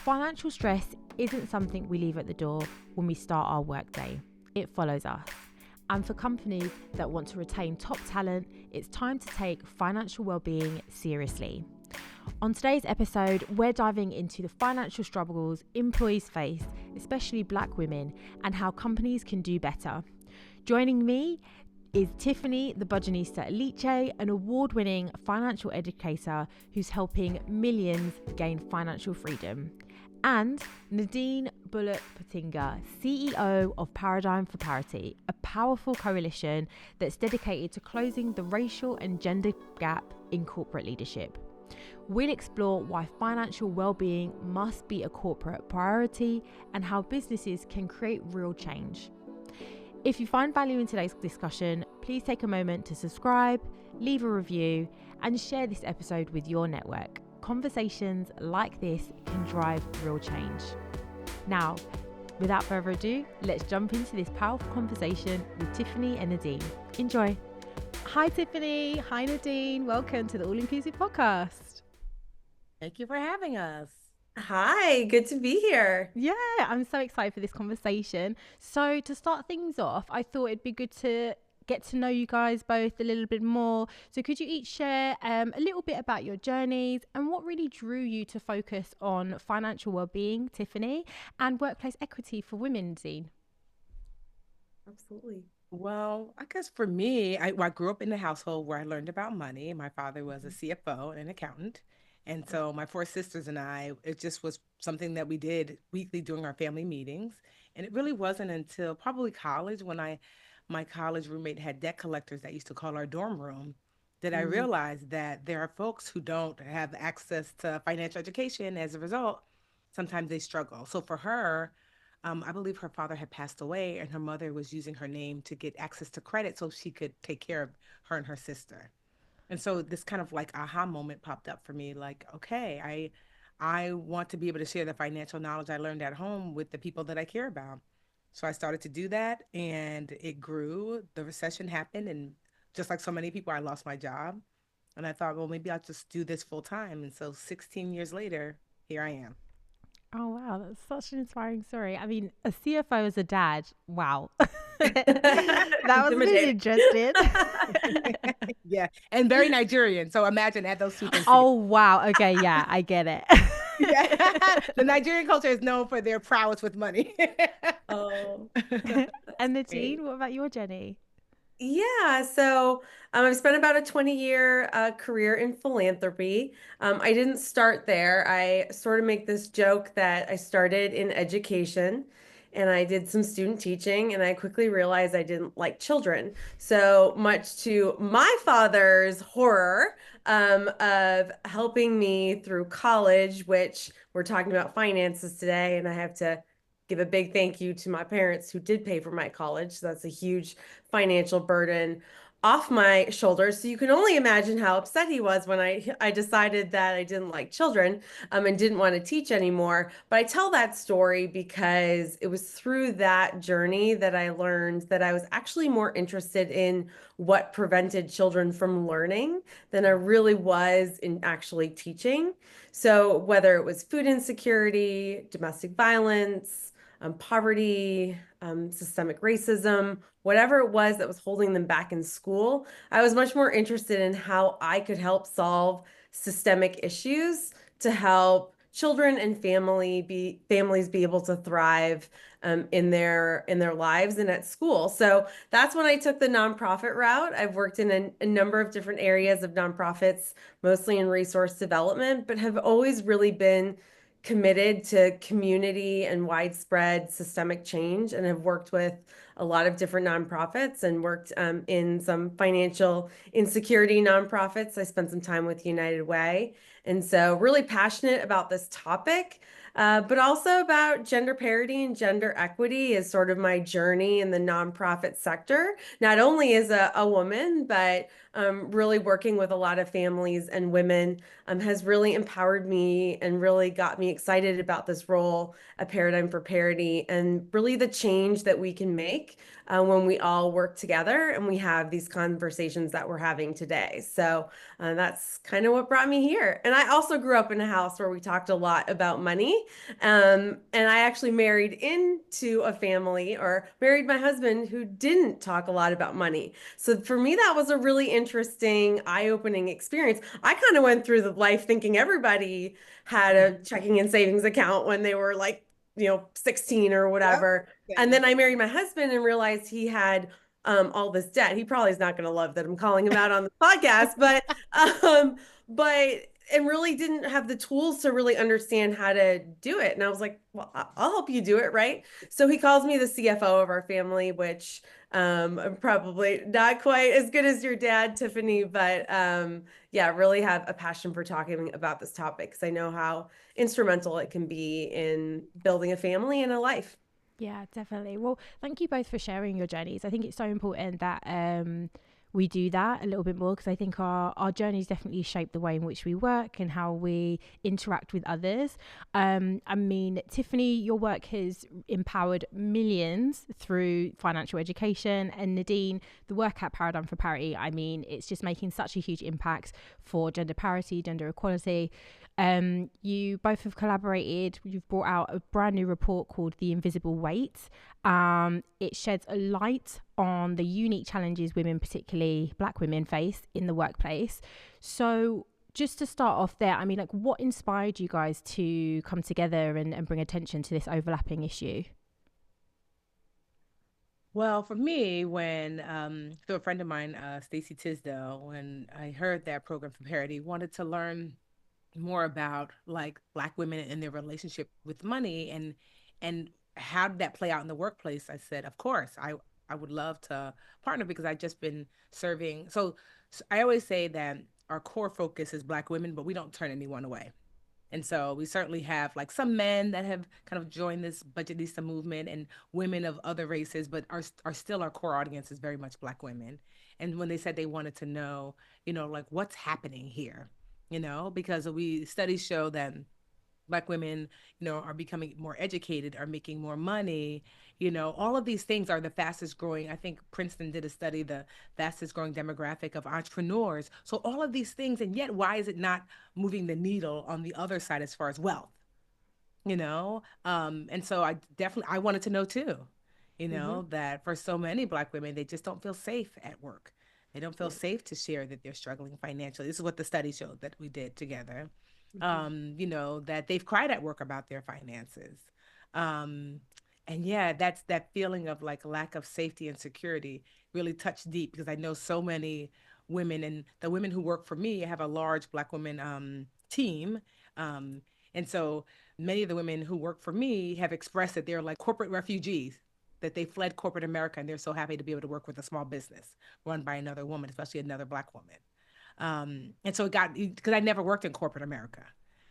Financial stress isn't something we leave at the door when we start our workday. It follows us. And for companies that want to retain top talent, it's time to take financial well-being seriously. On today's episode, we're diving into the financial struggles employees face, especially Black women, and how companies can do better. Joining me is Tiffany The Budgetnista Aliche, an award-winning financial educator who's helping millions gain financial freedom. And Nadine Bullock-Pottinga, CEO of Parity, a powerful coalition that's dedicated to closing the racial and gender gap in corporate leadership. We'll explore why financial well-being must be a corporate priority and how businesses can create real change. If you find value in today's discussion, please take a moment to subscribe, leave a review, and share this episode with your network. Conversations like this can drive real change. Now, without further ado, let's jump into this powerful conversation with Tiffany and Nadine. Enjoy. Hi, Tiffany. Hi, Nadine. Welcome to the All Inclusive Podcast. Thank you for having us. Hi, good to be here. Yeah, I'm so excited for this conversation. So to start things off, I thought it'd be good to get to know you guys both a little bit more. So could you each share a little bit about your journeys and what really drew you to focus on financial well-being, Tiffany, and workplace equity for women, Nadine? Absolutely. Well, I guess for me, I grew up in a household where I learned about money. My father was a CFO and an accountant. And so my four sisters and I, it just was something that we did weekly during our family meetings. And it really wasn't until probably college when my college roommate had debt collectors that used to call our dorm room that I realized that there are folks who don't have access to financial education. As a result, sometimes they struggle. So for her, I believe her father had passed away and her mother was using her name to get access to credit so she could take care of her and her sister. And so this kind of like aha moment popped up for me, like, okay, I want to be able to share the financial knowledge I learned at home with the people that I care about. So I started to do that and it grew. The recession happened and just like so many people, I lost my job. And I thought, well, maybe I'll just do this full time. And so 16 years later, here I am. Oh, wow. That's such an inspiring story. I mean, a CFO as a dad. Wow. That was really interesting. Yeah. And very Nigerian. So imagine add those two things Oh, wow. Okay. Yeah, I get it. Yeah. The Nigerian culture is known for their prowess with money. Oh, And Nadine, what about your journey? yeah. So I've spent about a 20-year career in philanthropy. I didn't start there. I sort of make this joke that I started in education and I did some student teaching and I quickly realized I didn't like children. So much to my father's horror of helping me through college, which we're talking about finances today, and I have to give a big thank you to my parents who did pay for my college. So that's a huge financial burden off my shoulders. So you can only imagine how upset he was when I decided that I didn't like children and didn't want to teach anymore. But I tell that story because it was through that journey that I learned that I was actually more interested in what prevented children from learning than I really was in actually teaching. So whether it was food insecurity, domestic violence, poverty, systemic racism, whatever it was that was holding them back in school, I was much more interested in how I could help solve systemic issues to help children and families be able to thrive in their lives and at school. So that's when I took the nonprofit route. I've worked in a number of different areas of nonprofits, mostly in resource development, but have always really been committed to community and widespread systemic change, and have worked with a lot of different nonprofits and worked in some financial insecurity nonprofits. I spent some time with United Way. And so really passionate about this topic, but also about gender parity and gender equity is sort of my journey in the nonprofit sector, not only as a woman, but really working with a lot of families and women has really empowered me and really got me excited about this role, a paradigm for parity, and really the change that we can make when we all work together and we have these conversations that we're having today. So that's kind of what brought me here. And I also grew up in a house where we talked a lot about money. And I actually married into a family, or married my husband, who didn't talk a lot about money. So for me, that was a really interesting, eye-opening experience. I kind of went through the life thinking everybody had a checking and savings account when they were like, 16 or whatever. Yep. And then I married my husband and realized he had all this debt. He probably is not going to love that I'm calling him out on the podcast, but and really didn't have the tools to really understand how to do it. And I was like, well, I'll help you do it, right? So he calls me the CFO of our family, which I'm probably not quite as good as your dad, Tiffany, but yeah, really have a passion for talking about this topic because I know how instrumental it can be in building a family and a life. Yeah, definitely. Well, thank you both for sharing your journeys. I think it's so important that we do that a little bit more, because I think our journeys definitely shape the way in which we work and how we interact with others. I mean, Tiffany, your work has empowered millions through financial education, and Nadine, the work at Paradigm for Parity, I mean, it's just making such a huge impact for gender parity, gender equality. You both have collaborated. You've brought out a brand new report called The Invisible Weight. It sheds a light on the unique challenges women, particularly Black women, face in the workplace. So just to start off there, I mean, like, what inspired you guys to come together and bring attention to this overlapping issue? Well, for me, when through a friend of mine, Stacy Tisdale, when I heard that program for parity, wanted to learn more about like Black women and their relationship with money, and how did that play out in the workplace. I said, of course, I would love to partner, because I've just been serving. So I always say that our core focus is Black women, but we don't turn anyone away. And so we certainly have like some men that have kind of joined this budgetnista movement, and women of other races, but are still, our core audience is very much Black women. And when they said they wanted to know, like what's happening here, because studies show that Black women, are becoming more educated, are making more money, all of these things are the fastest growing. I think Princeton did a study, the fastest growing demographic of entrepreneurs. So all of these things, and yet why is it not moving the needle on the other side as far as wealth? And so I wanted to know too, that for so many Black women, they just don't feel safe at work. They don't feel safe to share that they're struggling financially. This is what the study showed that we did together. That they've cried at work about their finances. And yeah, that's that feeling of like lack of safety and security really touched deep, because I know so many women, and the women who work for me, I have a large Black women team. And so many of the women who work for me have expressed that they're like corporate refugees, that they fled corporate America, and they're so happy to be able to work with a small business run by another woman, especially another Black woman. And so because I never worked in corporate America.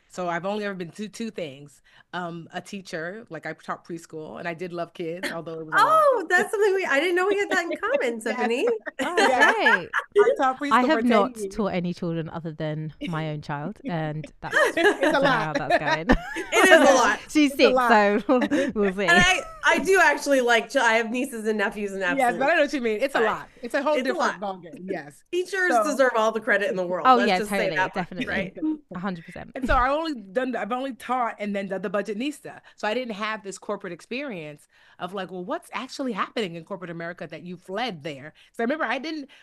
So I've only ever been to two things. A teacher, like I taught preschool, and I did love kids, although it was a lot. Oh, that's something I didn't know we had that in common, Tiffany. Oh, great. I taught preschool I for have 10 not years. taught any children other than my own child, and that's It's a how lot. that's going. It is a lot. She's a 6, lot. so we'll see. And I do actually I have nieces and nephews, and Yes, absolutely. but I know what you mean. It's a lot. It's a whole It's a different lot. ballgame. Yes. Teachers So- deserve all the credit in the world. Oh, Let's yeah, just say totally, that much, definitely. right? 100%. And so I've only taught and then done the budgetnista. So I didn't have this corporate experience of like, well, what's actually happening in corporate America that you fled there? So I remember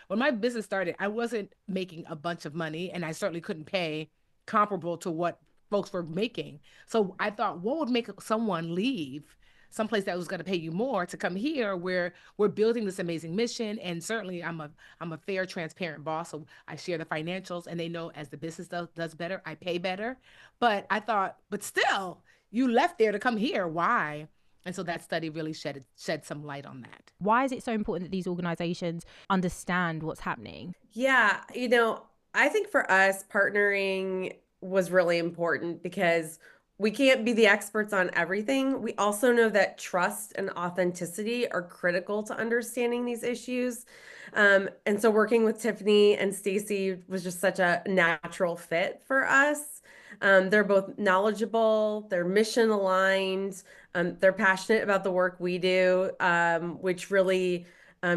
when my business started, I wasn't making a bunch of money, and I certainly couldn't pay comparable to what folks were making. So I thought, what would make someone leave someplace that was going to pay you more to come here, where we're building this amazing mission? And certainly I'm a fair, transparent boss. So I share the financials, and they know as the business does better, I pay better. But I thought, but still, you left there to come here. Why? And so that study really shed some light on that. Why is it so important that these organizations understand what's happening? Yeah, I think for us, partnering was really important because we can't be the experts on everything. We also know that trust and authenticity are critical to understanding these issues. And so working with Tiffany and Stacy was just such a natural fit for us. They're both knowledgeable, they're mission aligned, they're passionate about the work we do, which really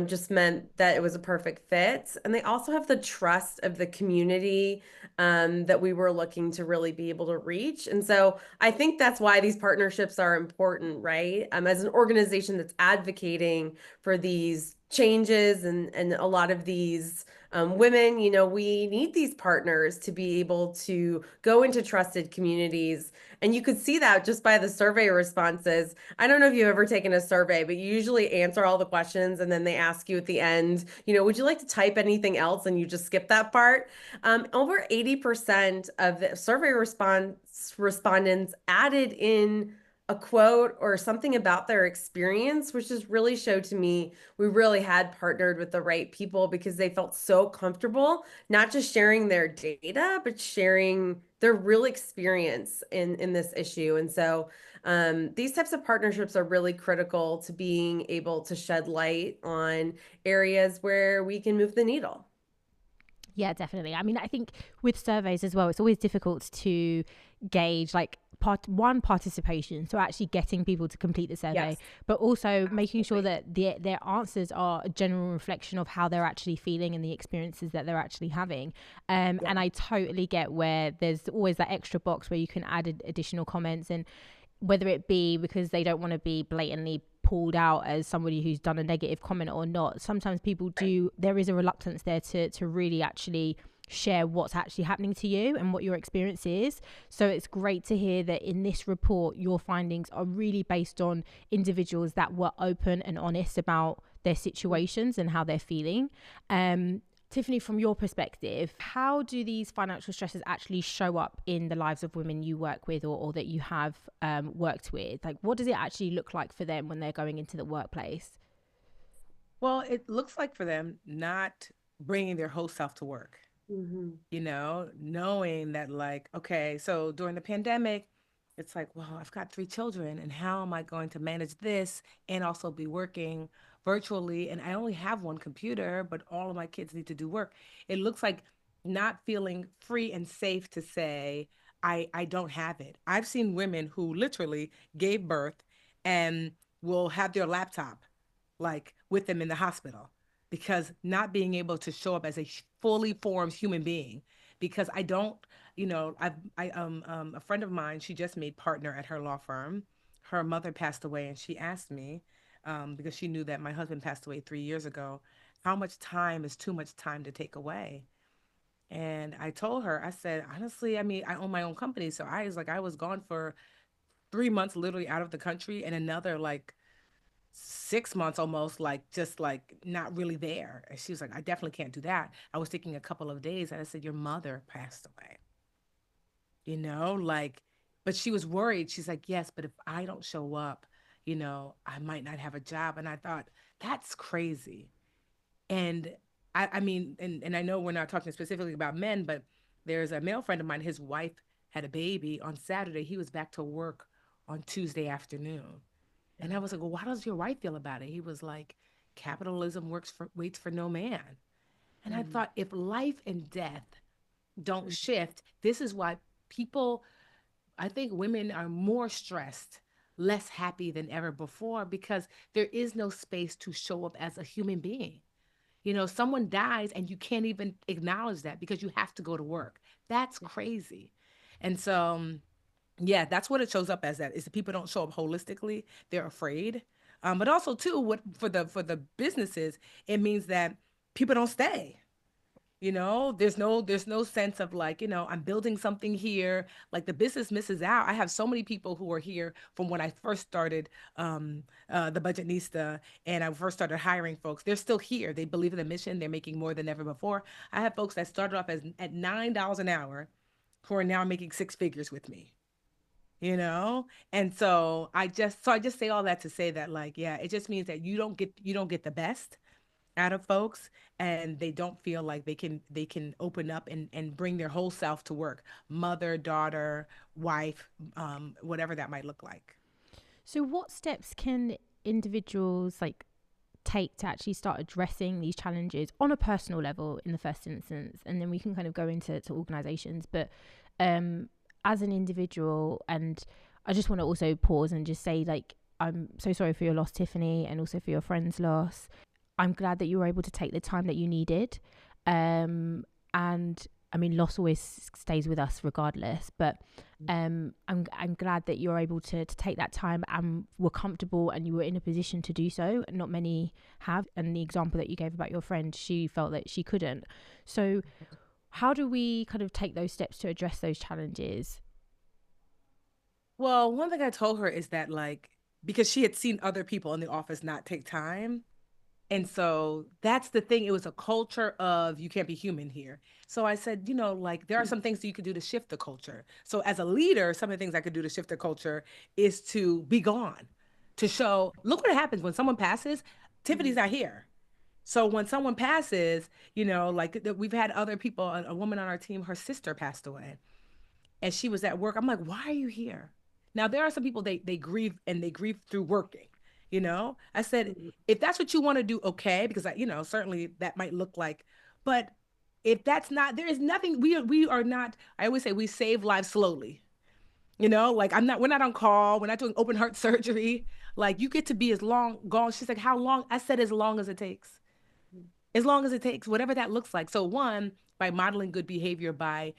just meant that it was a perfect fit. And they also have the trust of the community that we were looking to really be able to reach. And so I think that's why these partnerships are important, right? As an organization that's advocating for these changes and a lot of these women, we need these partners to be able to go into trusted communities. And you could see that just by the survey responses. I don't know if you've ever taken a survey, but you usually answer all the questions and then they ask you at the end, would you like to type anything else? And you just skip that part. Over 80% of the survey respondents added in a quote or something about their experience, which just really showed to me we really had partnered with the right people because they felt so comfortable, not just sharing their data, but sharing their real experience in this issue. And so these types of partnerships are really critical to being able to shed light on areas where we can move the needle. Yeah, definitely. I mean, I think with surveys as well, it's always difficult to gauge like participation, so actually getting people to complete the survey, Yes, but also making sure absolutely. that their answers are a general reflection of how they're actually feeling and the experiences that they're actually having. Yeah. And I totally get where there's always that extra box where you can add additional comments, and whether it be because they don't want to be blatantly pulled out as somebody who's done a negative comment or not. Sometimes people do, there is a reluctance there to really actually share what's actually happening to you and what your experience is. So it's great to hear that in this report your findings are really based on individuals that were open and honest about their situations and how they're feeling. Tiffany, from your perspective, how do these financial stresses actually show up in the lives of women you work with, or that you have worked with? Like, what does it actually look like for them when they're going into the workplace? Well, it looks like for them not bringing their whole self to work, Mhm. knowing that, like, okay, so during the pandemic, it's like, well, I've got 3 children, and how am I going to manage this and also be working virtually? And I only have one computer, but all of my kids need to do work. It looks like not feeling free and safe to say, I don't have it. I've seen women who literally gave birth and will have their laptop like with them in the hospital because not being able to show up as a fully formed human being because I don't, a friend of mine, she just made partner at her law firm. Her mother passed away and she asked me, because she knew that my husband passed away 3 years ago, how much time is too much time to take away? And I told her, I said, honestly, I mean, I own my own company. So I was gone for 3 months, literally out of the country, and another like 6 months almost, like just like not really there. And she was like, I definitely can't do that. I was taking a couple of days and I said, your mother passed away, like, but she was worried. She's like, yes, but if I don't show up, I might not have a job. And I thought, that's crazy. And I mean, and I know we're not talking specifically about men, but there's a male friend of mine, his wife had a baby on Saturday. He was back to work on Tuesday afternoon. And I was like, well, how does your wife feel about it? He was like, capitalism waits for no man. And I Mhm. thought, if life and death don't shift, this is why people, I think women are more stressed, less happy than ever before because there is no space to show up as a human being. Someone dies and you can't even acknowledge that because you have to go to work. That's crazy. And so, yeah, that's what it shows up as. That is, the people don't show up holistically. They're afraid. But also too, what for the businesses, it means that people don't stay. There's no sense of like, I'm building something here. Like the business misses out. I have so many people who are here from when I first started the Budgetnista, and I first started hiring folks. They're still here. They believe in the mission. They're making more than ever before. I have folks that started off as at $9 an hour who are now making 6 figures with me. And so I just say all that to say that, like, yeah, it just means that you don't get the best, out of folks, and they don't feel like they can open up and bring their whole self to work, mother, daughter, wife, whatever that might look like. So what steps can individuals like take to actually start addressing these challenges on a personal level in the first instance, and then we can kind of go into organizations, but as an individual? And I just want to also pause and just say, like, I'm so sorry for your loss, Tiffany, and also for your friend's loss. I'm glad that you were able to take the time that you needed. And I mean, loss always stays with us regardless, but I'm glad that you're able to take that time and were comfortable and you were in a position to do so. Not many have. And the example that you gave about your friend, she felt that she couldn't. So how do we kind of take those steps to address those challenges? Well, one thing I told her is that, like, because she had seen other people in the office not take time. And so that's the thing. It was a culture of you can't be human here. So I said, like, there are some things that you could do to shift the culture. So as a leader, some of the things I could do to shift the culture is to be gone, to show, look what happens when someone passes. Tiffany's not here. So when someone passes, like we've had other people, a woman on our team, her sister passed away and she was at work. I'm like, why are you here? Now there are some people they grieve and they grieve through working. I said, if that's what you want to do, okay, because certainly that might look like, but if that's not, there is nothing. We are not. I always say we save lives slowly. Like we're not on call. We're not doing open heart surgery. Like you get to be as long gone. She's like, how long? I said, as long as it takes. As long as it takes, whatever that looks like. So one, by modeling good behavior, by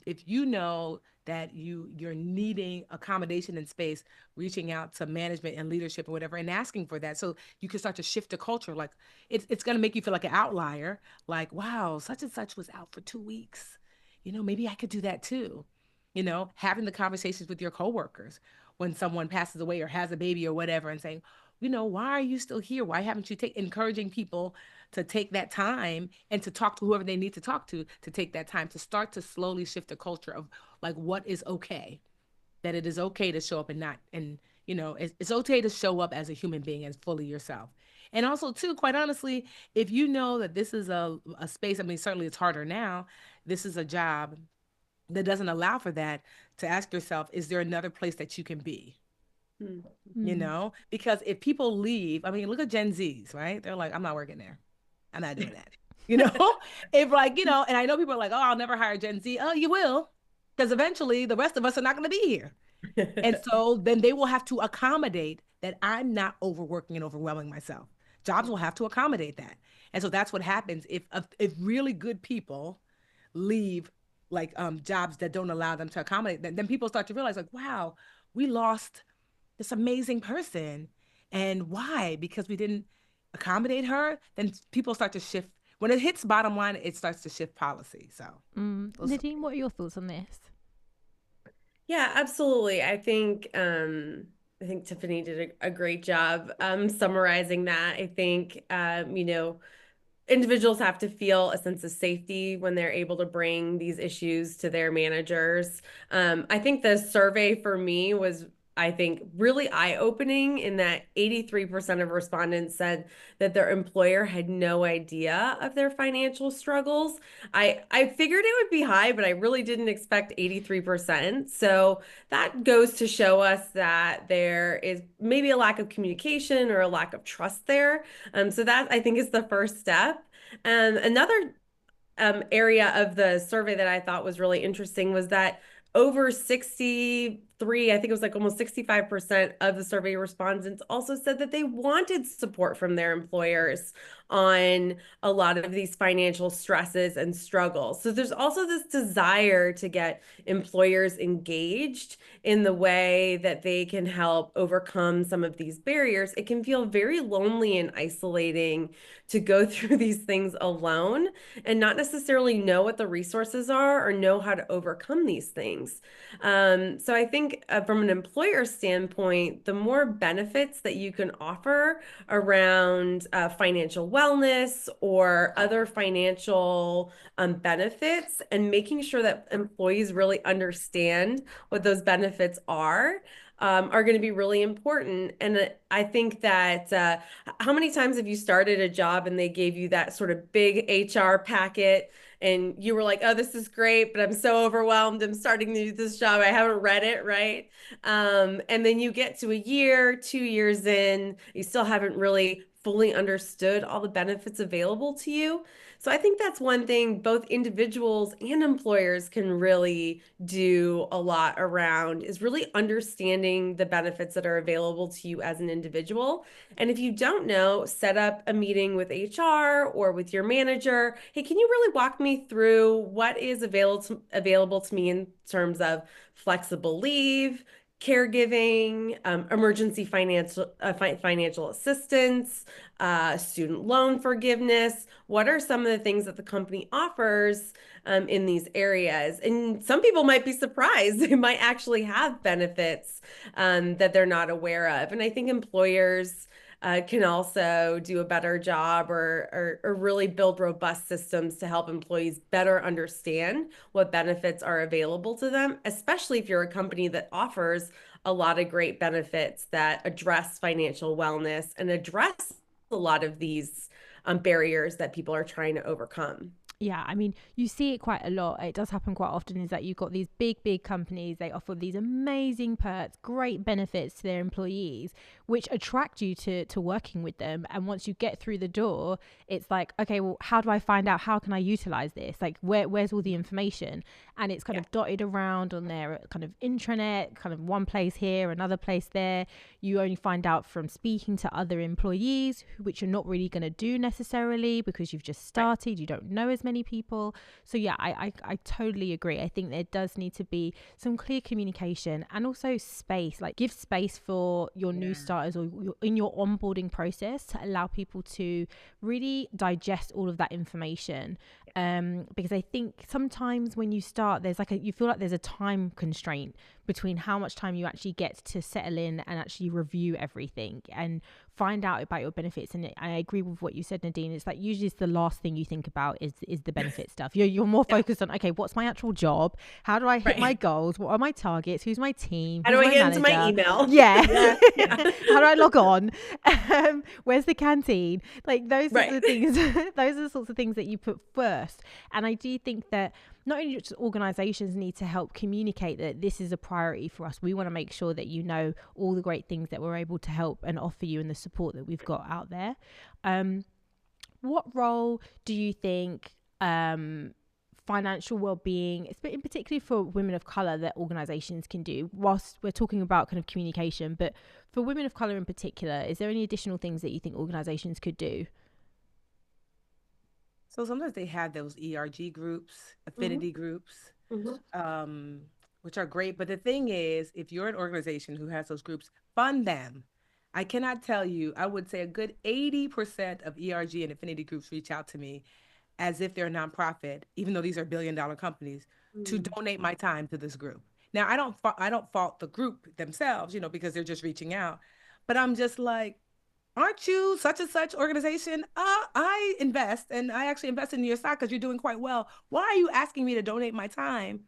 if you know that you're needing accommodation in space, reaching out to management and leadership and whatever, and asking for that, so you can start to shift the culture. Like it's going to make you feel like an outlier. Like, wow, such and such was out for 2 weeks. Maybe I could do that too. Having the conversations with your coworkers when someone passes away or has a baby or whatever, and saying, why are you still here? Why haven't you encouraging people to take that time and to talk to whoever they need to talk to take that time to start to slowly shift the culture of like what is okay, that it is okay to show up and not, and it's okay to show up as a human being and fully yourself. And also too, quite honestly, if you know that this is a space, I mean, certainly it's harder now, this is a job that doesn't allow for that, to ask yourself, is there another place that you can be? Because if people leave, I mean, look at Gen Zs, right? They're like, I'm not working there. I'm not doing that. If like, and I know people are like, oh, I'll never hire Gen Z. Oh, you will. Because eventually the rest of us are not going to be here. And so then they will have to accommodate that I'm not overworking and overwhelming myself. Jobs will have to accommodate that. And so that's what happens if really good people leave, like jobs that don't allow them to accommodate, then people start to realize like, wow, we lost this amazing person. And why? Because we didn't accommodate her. Then people start to shift. When it hits bottom line, it starts to shift policy. So Nadine, what are your thoughts on this? Yeah, absolutely. I think Tiffany did a great job summarizing that. I think individuals have to feel a sense of safety when they're able to bring these issues to their managers. I think the survey for me was, I think, really eye-opening in that 83% of respondents said that their employer had no idea of their financial struggles. I figured it would be high, but I really didn't expect 83%. So that goes to show us that there is maybe a lack of communication or a lack of trust there. So that, I think, is the first step. Another area of the survey that I thought was really interesting was that over 63, I think it was like almost 65% of the survey respondents also said that they wanted support from their employers on a lot of these financial stresses and struggles. So there's also this desire to get employers engaged in the way that they can help overcome some of these barriers. It can feel very lonely and isolating to go through these things alone and not necessarily know what the resources are or know how to overcome these things. So I think from an employer standpoint, the more benefits that you can offer around financial wellness or other financial benefits, and making sure that employees really understand what those benefits are, are going to be really important. And I think that how many times have you started a job and they gave you that sort of big HR packet and you were like, oh, this is great, but I'm so overwhelmed. I'm starting to do this job. I haven't read it, right? And then you get to a year, 2 years in, you still haven't really fully understood all the benefits available to you. So I think that's one thing both individuals and employers can really do a lot around is really understanding the benefits that are available to you as an individual. And if you don't know, set up a meeting with HR or with your manager. Hey, can you really walk me through what is available to me in terms of flexible leave, caregiving, emergency financial assistance, student loan forgiveness? What are some of the things that the company offers in these areas? And some people might be surprised. They might actually have benefits that they're not aware of. And I think employers can also do a better job or really build robust systems to help employees better understand what benefits are available to them, especially if you're a company that offers a lot of great benefits that address financial wellness and address a lot of these barriers that people are trying to overcome. Yeah, I mean, you see it quite a lot. It does happen quite often is that you've got these big companies, they offer these amazing perks, great benefits to their employees, which attract you to working with them. And once you get through the door, it's like, okay, well, how do I find out? How can I utilize this? Like, where's all the information? And it's kind of dotted around on their kind of intranet, kind of one place here, another place there. You only find out from speaking to other employees, which you're not really going to do necessarily because you've just started. You don't know as many people. So yeah, I totally agree. I think there does need to be some clear communication and also space, like give space for your new starters or in your onboarding process to allow people to really digest all of that information. Because I think sometimes when you start, there's like you feel like there's a time constraint between how much time you actually get to settle in and actually review everything and find out about your benefits. And I agree with what you said, Nadine. It's like usually it's the last thing you think about is the benefit stuff. You're more focused on, okay, what's my actual job? How do I hit my goals? What are my targets? Who's my team? How do I get into my email? Yeah. How do I log on? Where's the canteen? Like those sorts of things. Those are the sorts of things that you put first. And I do think that not only just organizations need to help communicate that this is a priority for us. We want to make sure that you know all the great things that we're able to help and offer you and the support that we've got out there. What role do you think financial well-being, in particularly for women of color, that organizations can do? Whilst we're talking about kind of communication, but for women of color in particular, is there any additional things that you think organizations could do? So sometimes they have those ERG groups, affinity groups, which are great. But the thing is, if you're an organization who has those groups, fund them. I cannot tell you, I would say a good 80% of ERG and affinity groups reach out to me as if they're a nonprofit, even though these are billion-dollar companies, to donate my time to this group. Now, I don't fault the group themselves, because they're just reaching out. But I'm just like, aren't you such and such organization? I invest, and I actually invest in your stock because you're doing quite well. Why are you asking me to donate my time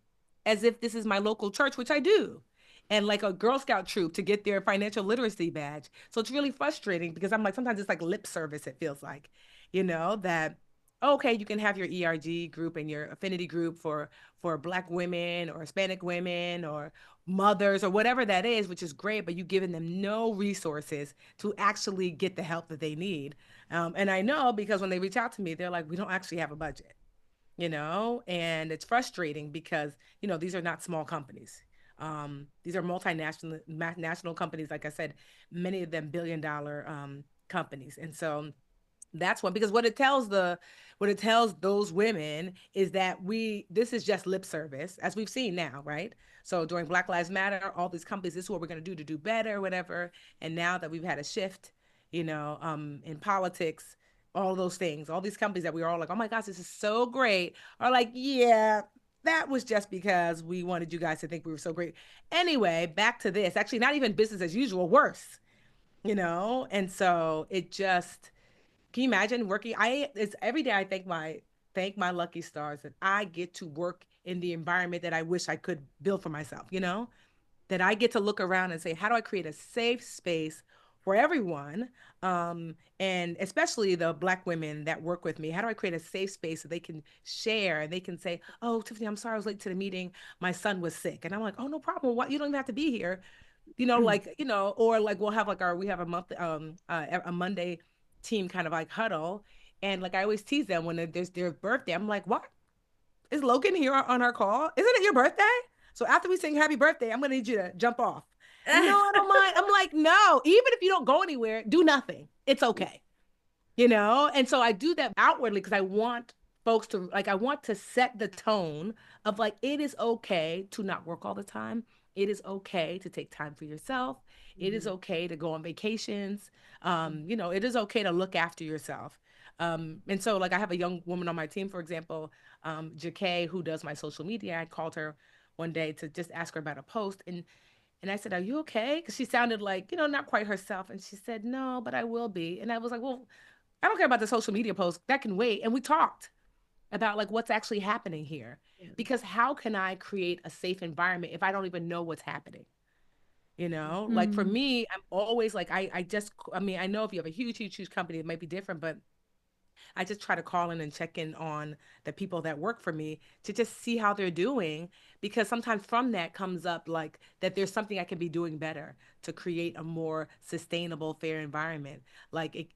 as if this is my local church, which I do, and like a Girl Scout troop to get their financial literacy badge? So it's really frustrating because I'm like, sometimes it's like lip service, it feels like, that, okay, you can have your ERG group and your affinity group for Black women or Hispanic women or mothers or whatever that is, which is great, but you've given them no resources to actually get the help that they need. And I know because when they reach out to me, they're like, we don't actually have a budget, and it's frustrating because, these are not small companies. These are multinational national companies. Like I said, many of them billion-dollar companies. And so that's one, because what it tells those women is that this is just lip service, as we've seen now, right? So during Black Lives Matter, all these companies, this is what we're going to do better, whatever. And now that we've had a shift, in politics, all those things, all these companies that we were all like, oh my gosh, this is so great, are like, yeah, that was just because we wanted you guys to think we were so great. Anyway, back to this, actually not even business as usual, worse, and so it just, can you imagine working? It's every day I thank my lucky stars that I get to work in the environment that I wish I could build for myself, that I get to look around and say, how do I create a safe space for everyone? And especially the Black women that work with me, how do I create a safe space so they can share and they can say, oh, Tiffany, I'm sorry I was late to the meeting. My son was sick. And I'm like, oh, no problem. What? You don't even have to be here. Like, or like we'll have like we have a month, a Monday team kind of like huddle. And like I always tease them when there's their birthday. I'm like, what? Is Logan here on our call? Isn't it your birthday? So after we sing happy birthday, I'm gonna need you to jump off. No, I don't mind. I'm like, no, even if you don't go anywhere, do nothing. It's okay. And so I do that outwardly because I want folks to like, I want to set the tone of like, it is okay to not work all the time. It is okay to take time for yourself. It is okay to go on vacations. It is okay to look after yourself. And so like I have a young woman on my team, for example, Jakay, who does my social media. I called her one day to just ask her about a post. And I said, are you okay? Because she sounded like, not quite herself. And she said, no, but I will be. And I was like, well, I don't care about the social media post. That can wait. And we talked about like what's actually happening here. Yeah. Because how can I create a safe environment if I don't even know what's happening? Like for me, I'm always like, I mean, I know if you have a huge, huge, huge company, it might be different, but I just try to call in and check in on the people that work for me to just see how they're doing, because sometimes from that comes up like that there's something I can be doing better to create a more sustainable, fair environment. Like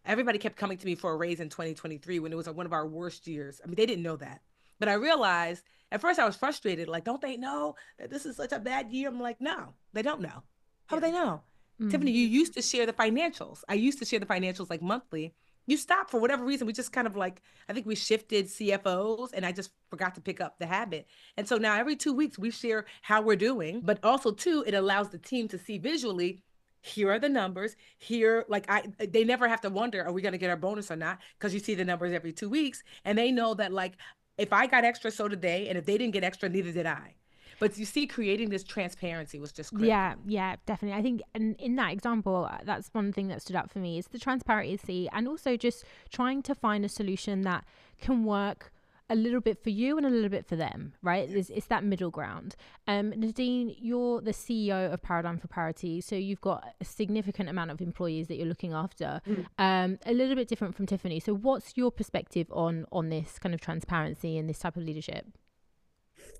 everybody kept coming to me for a raise in 2023 when it was one of our worst years. I mean, they didn't know that. But I realized at first I was frustrated, like, don't they know that this is such a bad year? I'm like, no, they don't know. How do they know? Tiffany, you used to share the financials. I used to share the financials like monthly. You stopped for whatever reason. We just kind of like, I think we shifted CFOs and I just forgot to pick up the habit. And so now every 2 weeks we share how we're doing, but also too, it allows the team to see visually, here are the numbers here. Like they never have to wonder, are we going to get our bonus or not? Because you see the numbers every 2 weeks and they know that like, if I got extra, so did they. And if they didn't get extra, neither did I. But you see, creating this transparency was just critical. Yeah, definitely. I think in that example, that's one thing that stood out for me is the transparency, and also just trying to find a solution that can work a little bit for you and a little bit for them, right? It's that middle ground. Nadine, you're the CEO of Paradigm for Parity, so you've got a significant amount of employees that you're looking after. A little bit different from Tiffany. So what's your perspective on this kind of transparency and this type of leadership?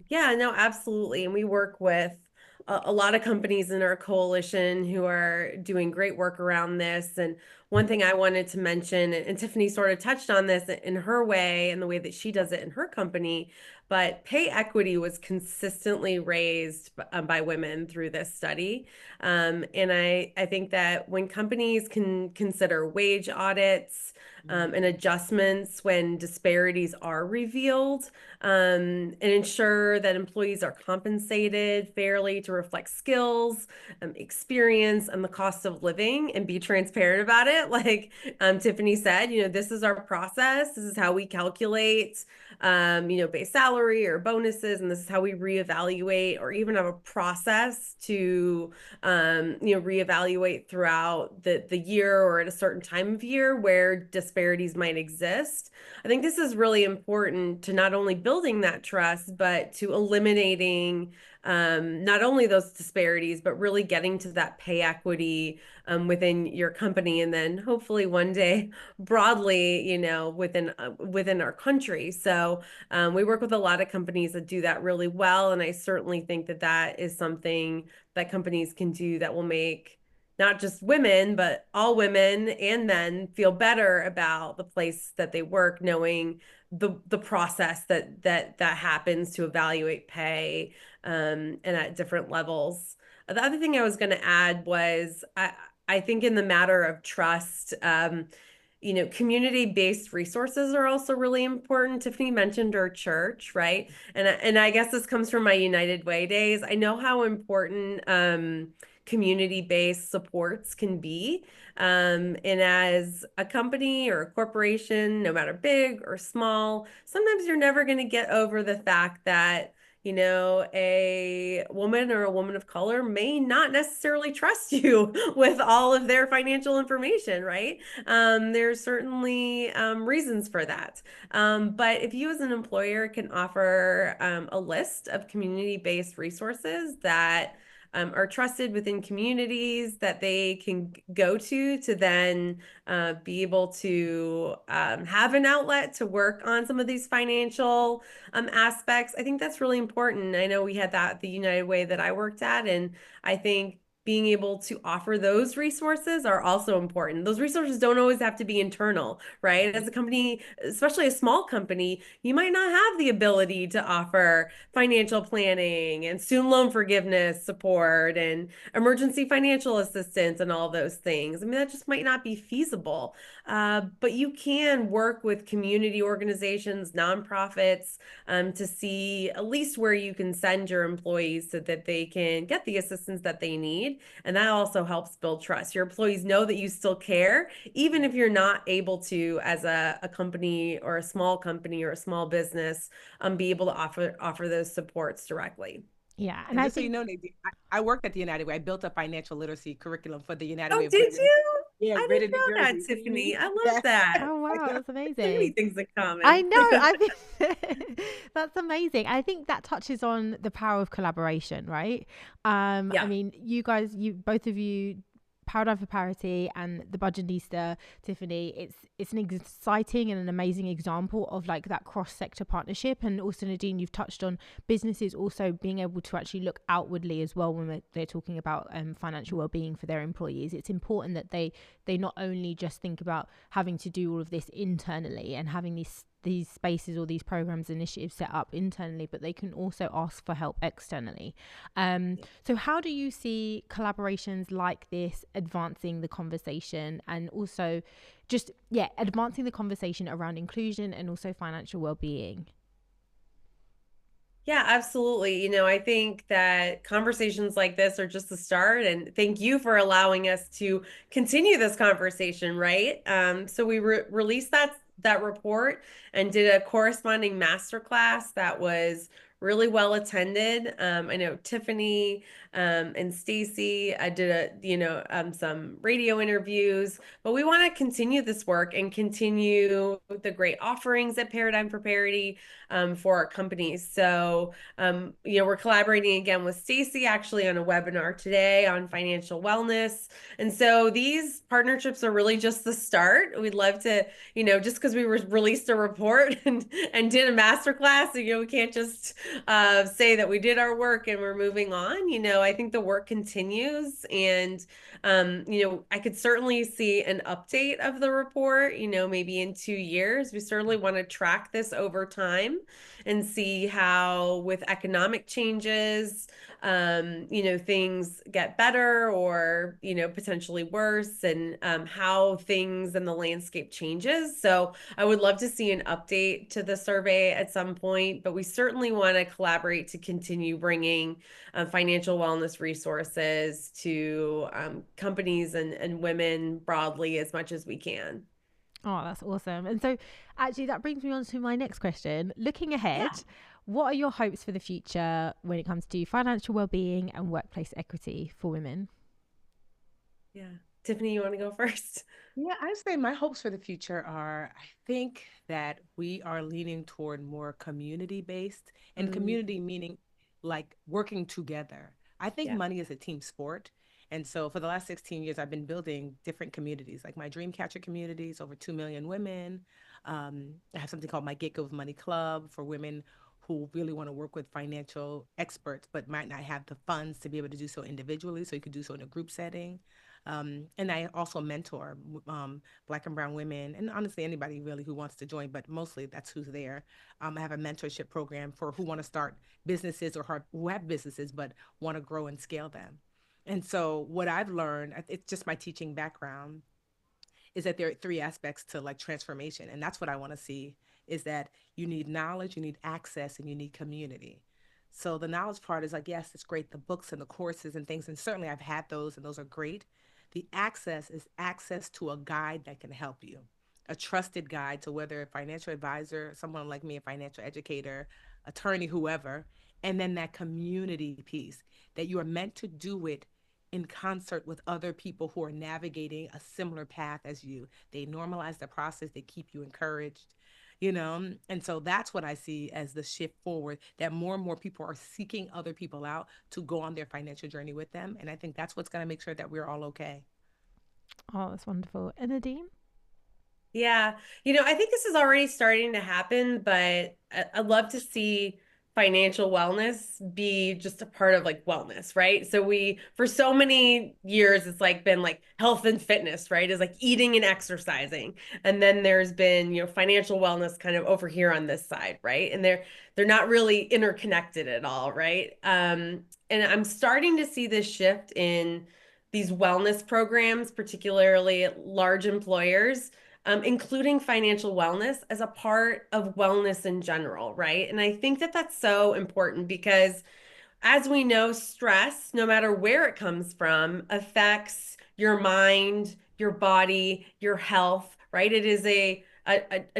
Yeah, no, absolutely. And we work with a lot of companies in our coalition who are doing great work around this. And one thing I wanted to mention, and Tiffany sort of touched on this in her way and the way that she does it in her company, but pay equity was consistently raised by women through this study. And I think that when companies can consider wage audits and adjustments when disparities are revealed, and ensure that employees are compensated fairly to reflect skills, experience, and the cost of living, and be transparent about it. Like Tiffany said, this is our process. This is how we calculate, base salary or bonuses, and this is how we reevaluate, or even have a process to, reevaluate throughout the year or at a certain time of year where disparities might exist. I think this is really important to not only building that trust, but to eliminating not only those disparities, but really getting to that pay equity within your company, and then hopefully one day broadly, within our country. So we work with a lot of companies that do that really well, and I certainly think that that is something that companies can do that will make not just women, but all women and men feel better about the place that they work, knowing the process that happens to evaluate pay and at different levels. The other thing I was going to add was I think in the matter of trust, community-based resources are also really important. Tiffany mentioned her church, right? And I guess this comes from my United Way days. I know how important community-based supports can be. And as a company or a corporation, no matter big or small, sometimes you're never going to get over the fact that a woman or a woman of color may not necessarily trust you with all of their financial information, right? There's certainly reasons for that. But if you as an employer can offer a list of community-based resources that are trusted within communities that they can go to then be able to have an outlet to work on some of these financial aspects. I think that's really important. I know we had that at the United Way that I worked at, and I think being able to offer those resources are also important. Those resources don't always have to be internal, right? As a company, especially a small company, you might not have the ability to offer financial planning and student loan forgiveness support and emergency financial assistance and all those things. I mean, that just might not be feasible. But you can work with community organizations, nonprofits, to see at least where you can send your employees so that they can get the assistance that they need. And that also helps build trust. Your employees know that you still care, even if you're not able to, as a company or a small company or a small business, be able to offer those supports directly. Yeah. And And I just so you think, know, Nadine, I worked at the United Way. I built a financial literacy curriculum for the United Oh, Way of did Greater, you? yeah, I Greater didn't New know that, Jersey. Tiffany. I love Yes, that. oh, I wow, know. that's So many amazing. things in I common. know. I think that's amazing. I think that touches on the power of collaboration, right? I Yeah. mean, you guys, you both of you, Paradigm for Parity and the Budgetnista, Tiffany. It's an exciting and an amazing example of like that cross sector partnership. And also, Nadine, you've touched on businesses also being able to actually look outwardly as well when they're talking about financial well being for their employees. It's important that they not only just think about having to do all of this internally and having these spaces or these programs initiatives set up internally, but they can also ask for help externally. So how do you see collaborations like this advancing the conversation and also just advancing the conversation around inclusion and also financial well-being? Yeah, absolutely. I think that conversations like this are just the start. And thank you for allowing us to continue this conversation, right? So we released that report and did a corresponding masterclass that was really well attended. I know Tiffany and Stacy, I did some radio interviews, but we want to continue this work and continue the great offerings at Paradigm for Parity for our companies. So, we're collaborating again with Stacy actually on a webinar today on financial wellness. And so these partnerships are really just the start. We'd love to, just because we released a report and did a masterclass, we can't just say that we did our work and we're moving on. I think the work continues, and I could certainly see an update of the report, maybe in 2 years. We certainly want to track this over time and see how, with economic changes, things get better or, potentially worse, and how things in the landscape changes. So I would love to see an update to the survey at some point, but we certainly want to collaborate to continue bringing financial wellness resources to companies and women broadly as much as we can. Oh, that's awesome. And so actually that brings me on to my next question. Looking ahead, what are your hopes for the future when it comes to financial well-being and workplace equity for women? Yeah. Tiffany, you want to go first? Yeah, I say my hopes for the future are, I think that we are leaning toward more community-based, and community meaning like working together. I think Yeah. money is a team sport. And so for the last 16 years, I've been building different communities, like my Dreamcatcher communities, over 2 million women. I have something called my Get Good with Money Club for women who really want to work with financial experts, but might not have the funds to be able to do so individually. So you could do so in a group setting. And I also mentor Black and Brown women, and honestly, anybody really who wants to join, but mostly that's who's there. I have a mentorship program for who want to start businesses or who have businesses but want to grow and scale them. And so, what I've learned, it's just my teaching background, is that there are three aspects to like transformation. And that's what I want to see, is that you need knowledge, you need access, and you need community. So the knowledge part is like, yes, it's great, the books and the courses and things. And certainly I've had those and those are great. The access is access to a guide that can help you, a trusted guide to whether a financial advisor, someone like me, a financial educator, attorney, whoever, and then that community piece that you are meant to do it in concert with other people who are navigating a similar path as you. They normalize the process, they keep you encouraged. And so that's what I see as the shift forward, that more and more people are seeking other people out to go on their financial journey with them. And I think that's what's going to make sure that we're all okay. Oh, that's wonderful. And Nadine? Yeah. I think this is already starting to happen, but I'd love to see financial wellness be just a part of like wellness, right? So for so many years, it's like been like health and fitness, right? Is like eating and exercising. And then there's been, financial wellness kind of over here on this side, right? And they're not really interconnected at all, right? And I'm starting to see this shift in these wellness programs, particularly at large employers, including financial wellness as a part of wellness in general, right? And I think that that's so important because, as we know, stress, no matter where it comes from, affects your mind, your body, your health, right? It is a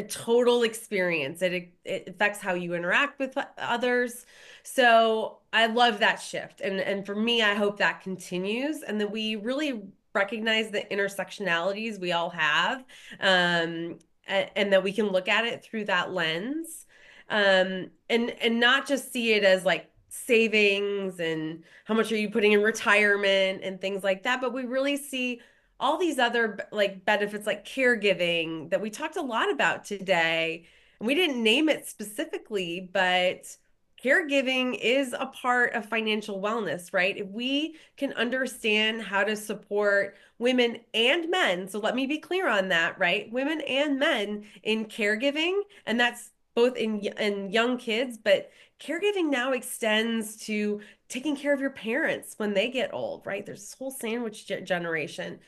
total experience. It affects how you interact with others. So I love that shift. And for me, I hope that continues and that we really recognize the intersectionalities we all have, and that we can look at it through that lens, and not just see it as like savings and how much are you putting in retirement and things like that, but we really see all these other like benefits like caregiving that we talked a lot about today. And we didn't name it specifically, but caregiving is a part of financial wellness, right? If we can understand how to support women and men, so let me be clear on that, right? Women and men in caregiving, and that's both in young kids, but caregiving now extends to taking care of your parents when they get old, right? There's this whole sandwich generation.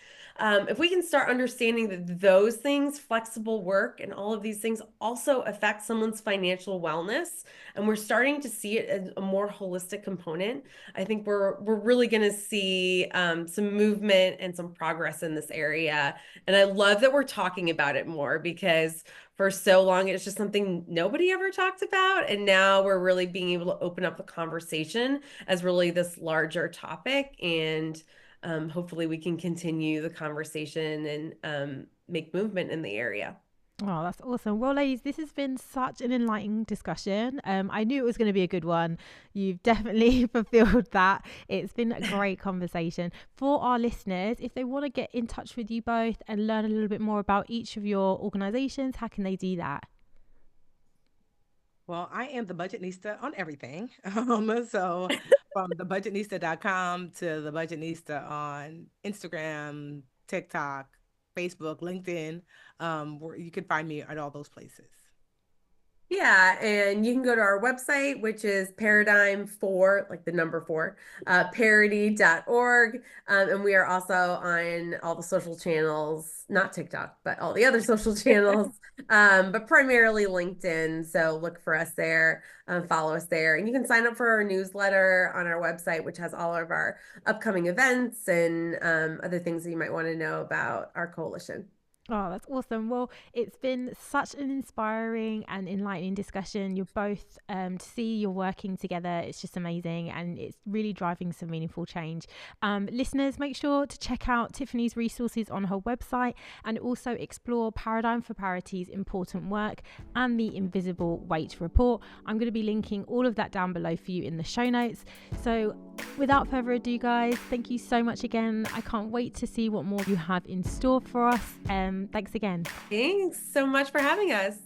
If we can start understanding that those things, flexible work and all of these things also affect someone's financial wellness, and we're starting to see it as a more holistic component, I think we're really going to see some movement and some progress in this area. And I love that we're talking about it more because for so long it's just something nobody ever talked about, and now we're really being able to open up the conversation as really this larger topic, and hopefully we can continue the conversation and make movement in the area. Oh, that's awesome. Well, ladies, this has been such an enlightening discussion. I knew it was going to be a good one. You've definitely fulfilled that. It's been a great conversation. For our listeners, if they want to get in touch with you both and learn a little bit more about each of your organizations, how can they do that? Well, I am the Budgetnista on everything. So from thebudgetnista.com to the Budgetnista on Instagram, TikTok, Facebook, LinkedIn, where you can find me at all those places. Yeah, and you can go to our website, which is paradigm4, like the number 4, parity.org. And we are also on all the social channels, not TikTok, but all the other social channels, but primarily LinkedIn. So look for us there, follow us there. And you can sign up for our newsletter on our website, which has all of our upcoming events and other things that you might want to know about our coalition. Oh, that's awesome. Well, it's been such an inspiring and enlightening discussion. You're both, to see you're working together, it's just amazing, and it's really driving some meaningful change. Listeners, make sure to check out Tiffany's resources on her website and also explore Paradigm for Parity's important work and the Invisible Weight Report. I'm going to be linking all of that down below for you in the show notes. So without further ado, guys, thank you so much again. I can't wait to see what more you have in store for us. Thanks again. Thanks so much for having us.